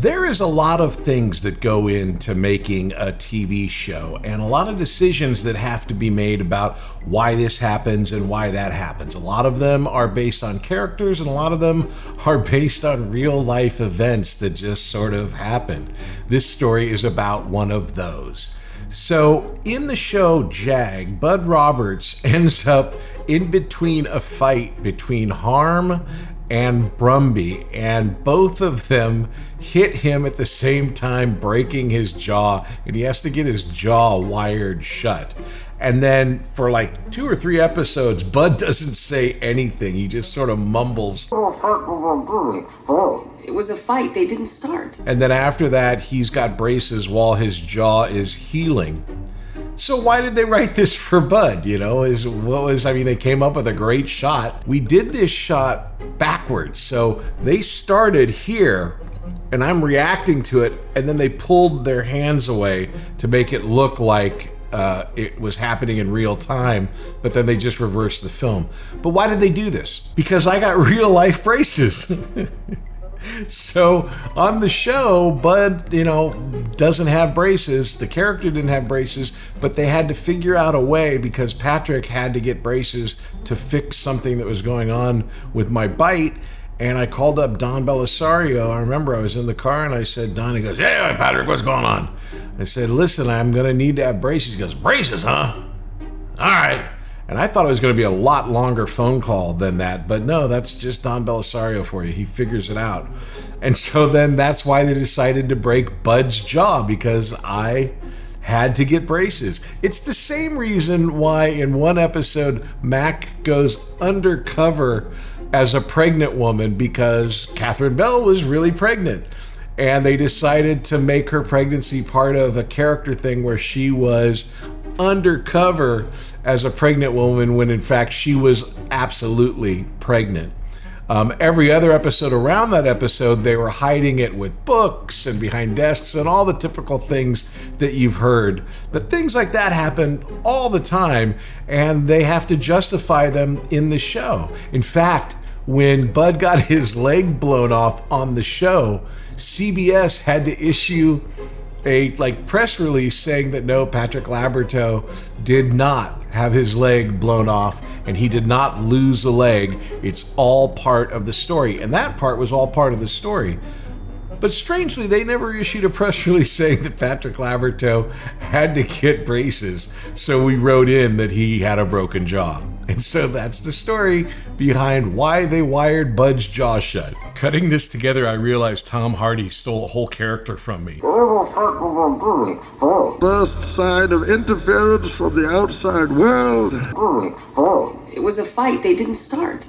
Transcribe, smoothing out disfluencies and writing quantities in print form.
There is a lot of things that go into making a TV show and a lot of decisions that have to be made about why this happens and why that happens. A lot of them are based on characters and a lot of them are based on real life events that just sort of happen. This story is about one of those. So in the show Jag, Bud Roberts ends up in between a fight between Harm and Brumby, and both of them hit him at the same time, breaking his jaw, and he has to get his jaw wired shut. And then for like 2 or 3 episodes, Bud doesn't say anything. He just sort of mumbles. It was a fight. They didn't start. And then after that, he's got braces while his jaw is healing. So why did they write this for Bud? They came up with a great shot. We did this shot backwards. So they started here and I'm reacting to it, and then they pulled their hands away to make it look like it was happening in real time, but then they just reversed the film. But why did they do this? Because I got real life braces. So on the show, Bud, doesn't have braces. The character didn't have braces, but they had to figure out a way because Patrick had to get braces to fix something that was going on with my bite. And I called up Don Belisario. I remember I was in the car and I said, Don, he goes, "Hey, Patrick, what's going on?" I said, "Listen, I'm going to need to have braces." He goes, "Braces, huh? All right." And I thought it was going to be a lot longer phone call than that, but no, that's just Don Belisario for you. He figures it out. And so then that's why they decided to break Bud's jaw, because I had to get braces. It's the same reason why in one episode, Mac goes undercover as a pregnant woman, because Catherine Bell was really pregnant. And they decided to make her pregnancy part of a character thing where she was undercover as a pregnant woman when in fact she was absolutely pregnant. Every other episode around that episode, they were hiding it with books and behind desks and all the typical things that you've heard. But things like that happen all the time, and they have to justify them in the show. In fact, when Bud got his leg blown off on the show, CBS had to issue a press release saying that no, Patrick Labyorteaux did not have his leg blown off and he did not lose a leg. It's all part of the story. And that part was all part of the story. But strangely, they never issued a press release saying that Patrick Labyorteaux had to get braces. So we wrote in that he had a broken jaw. And so that's the story behind why they wired Bud's jaw shut. Cutting this together, I realized Tom Hardy stole a whole character from me. First sign of interference from the outside world. It was a fight. They didn't start.